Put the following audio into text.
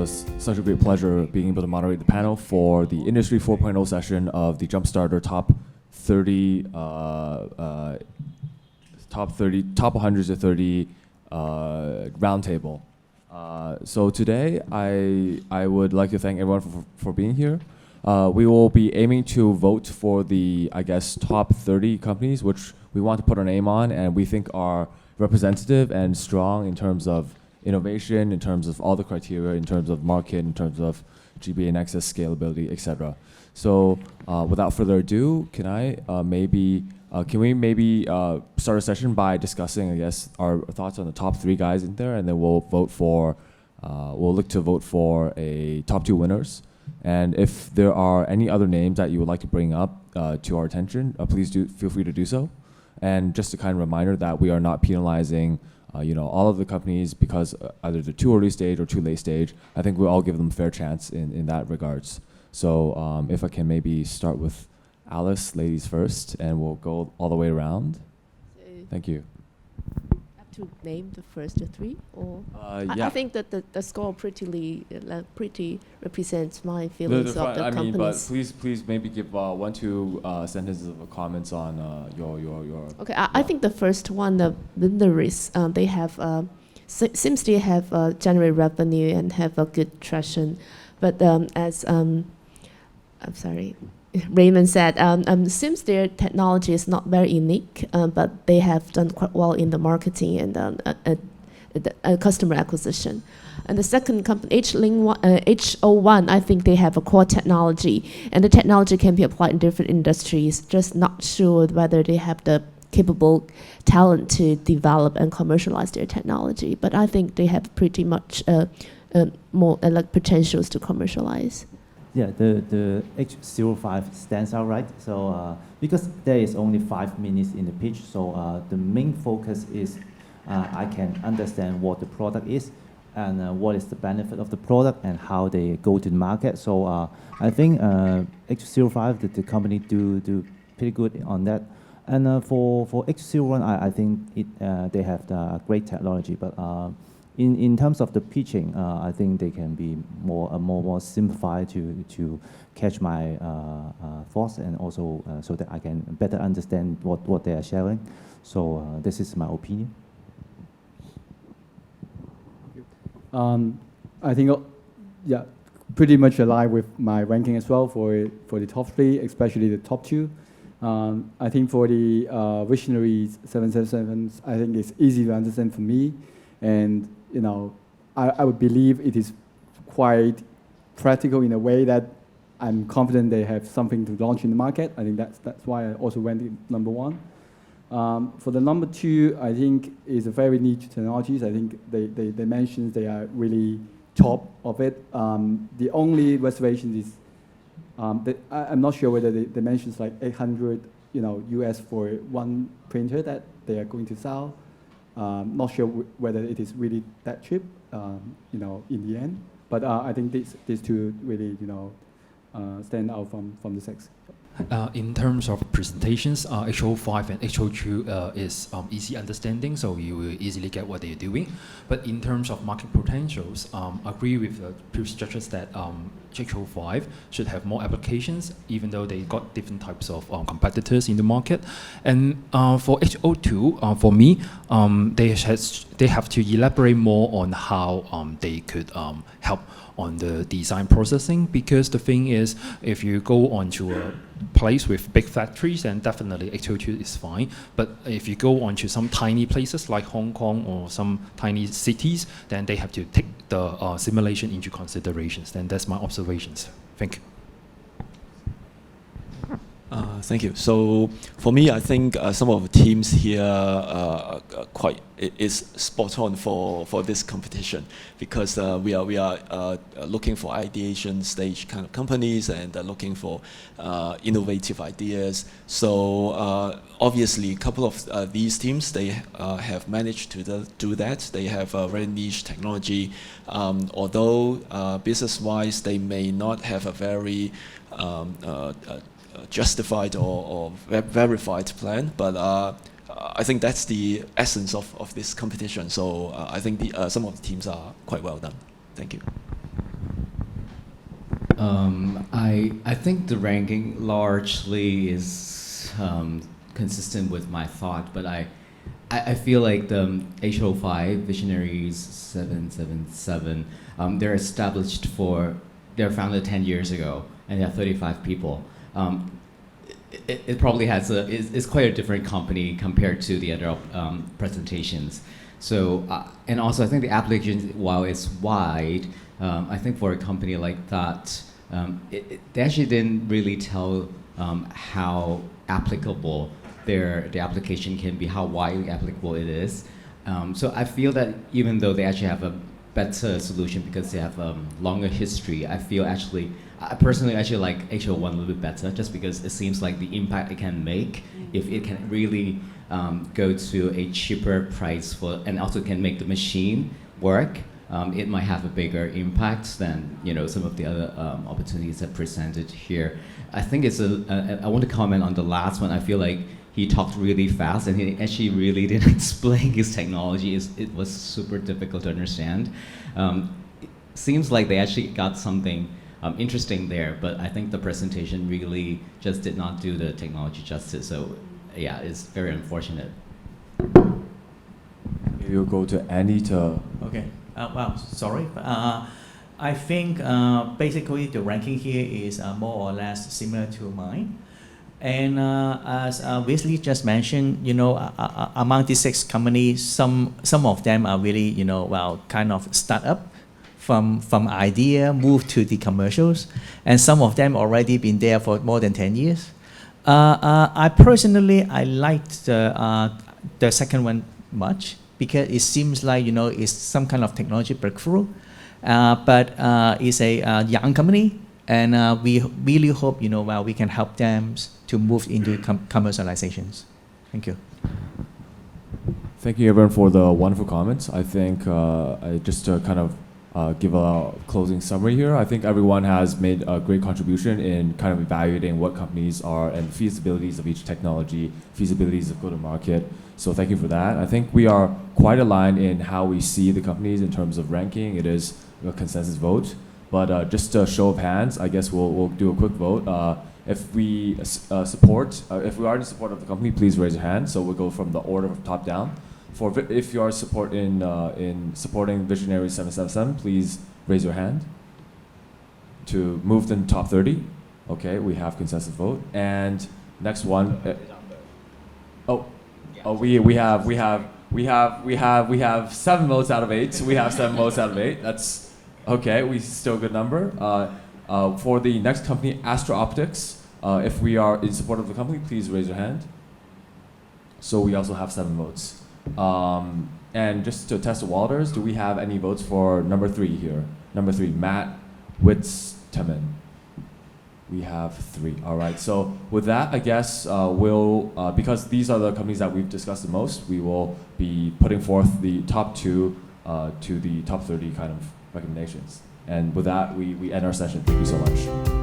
such a great pleasure being able to moderate the panel for the Industry 4.0 session of the JUMPSTARTER top 30, top 100 to 30 roundtable. So today, I would like to thank everyone for being here. We will be aiming to vote for the, I guess, top 30 companies which we want to put our name on and we think are representative and strong in terms of innovation, in terms of all the criteria, in terms of market, in terms of GBA Nexus, scalability, etc. So without further ado, can we maybe start a session by discussing, I guess, our thoughts on the top 3 guys in there, and then we'll look to vote for a top 2 winners. And if there are any other names that you would like to bring up to our attention, please feel free to do so. And just a kind of reminder that we are not penalizing all of the companies because either they're too early stage or too late stage. I think we'll all give them a fair chance in that regards. So if I can maybe start with Alice, ladies first, and we'll go all the way around. Thank you. Have to name the first 3, or yeah. I think that the score pretty represents my feelings of the companies. But please maybe give 1, 2 sentences of comments on your. Okay, I think the first one, the winners, they have seems to have generate revenue and have a good traction, but as I'm sorry, Raymond said, seems their technology is not very unique, but they have done quite well in the marketing and customer acquisition. And the second company, H01, I think they have a core technology, and the technology can be applied in different industries. Just not sure whether they have the capable talent to develop and commercialize their technology. But I think they have pretty much more potentials to commercialize. Yeah, the H05 stands out, right? So because there is only 5 minutes in the pitch, so the main focus is I can understand what the product is and what is the benefit of the product and how they go to the market. So I think H05, the company do pretty good on that. And for H01, I think they have the great technology, but in terms of the pitching, I think they can be more simplified to catch my thoughts and also so that I can better understand what they are sharing. So this is my opinion. I think, yeah, pretty much aligned with my ranking as well for the top 3, especially the top 2. I think for the Visionary 777, I think it's easy to understand for me, and I would believe it is quite practical in a way that I'm confident they have something to launch in the market. I think that's why I also went in number 1. For the number 2, I think is a very niche technologies. I think they mentioned they are really top of it. The only reservation is I'm not sure whether they mentioned like 800 US for one printer that they are going to sell. Not sure whether it is really that cheap, in the end. But I think these 2 really, stand out from the 6. In terms of presentations, H05 and H02 is easy understanding, so you will easily get what they're doing. But in terms of market potentials, I agree with the previous judges that H05 should have more applications, even though they got different types of competitors in the market. And for H02, for me, they have to elaborate more on how they could help on the design processing, because the thing is, if you go onto a place with big factories, then definitely H02 is fine. But if you go onto some tiny places like Hong Kong or some tiny cities, then they have to take the simulation into considerations. Then that's my observations. Thank you. Thank you. So for me, I think some of the teams here is spot on for this competition, because we are looking for ideation stage kind of companies and looking for innovative ideas. So obviously, a couple of these teams, they have managed to do that. They have a very niche technology, although business-wise they may not have a very justified or verified plan, but I think that's the essence of this competition. So I think some of the teams are quite well done. Thank you. I think the ranking largely is consistent with my thought, but I feel like the H05 Visionaries 777, they're founded 10 years ago, and they have 35 people. It probably it's quite a different company compared to the other presentations. So, and also I think the application, while it's wide, I think for a company like that, they actually didn't really tell how applicable the application can be, how widely applicable it is. So I feel that even though they actually have a better solution because they have a longer history, I personally actually like H01 a little bit better, just because it seems like the impact it can make, if it can really go to a cheaper price and also can make the machine work, it might have a bigger impact than some of the other opportunities that presented here. I think I want to comment on the last one. I feel like he talked really fast and he actually really didn't explain his technology. It was super difficult to understand. It seems like they actually got something interesting there, but I think the presentation really just did not do the technology justice. So yeah, it's very unfortunate. We'll go to Anita. Okay. Well, sorry. I think basically the ranking here is more or less similar to mine. And as Wesley just mentioned, among these 6 companies, some of them are really, kind of startup from idea, move to the commercials, and some of them already been there for more than 10 years. I personally liked the second one much, because it seems like it's some kind of technology breakthrough, but it's a young company, and we really hope we can help them to move into commercializations. Thank you. Thank you everyone for the wonderful comments. I think just to kind of give a closing summary here, I think everyone has made a great contribution in kind of evaluating what companies are and feasibilities of each technology, feasibilities of go-to-market. So thank you for that. I think we are quite aligned in how we see the companies in terms of ranking. It is a consensus vote. But just a show of hands, I guess we'll do a quick vote. If we are in support of the company, please raise your hand. So we'll go from the order of top down. If you are in supporting Visionary 777, please raise your hand. To move to the top 30, okay, we have consensus vote. And next one, we have 7 votes out of 8. We have 7 votes out of 8. That's okay. We still a good number. For the next company, Astro Optics, if we are in support of the company, please raise your hand. So we also have 7 votes. And just to test the waters, do we have any votes for number 3 here? Number 3, Matt Witzteman. We have 3. All right. So with that, I guess because these are the companies that we've discussed the most, we will be putting forth the top 2 to the top 30 kind of recommendations. And with that, we end our session. Thank you so much.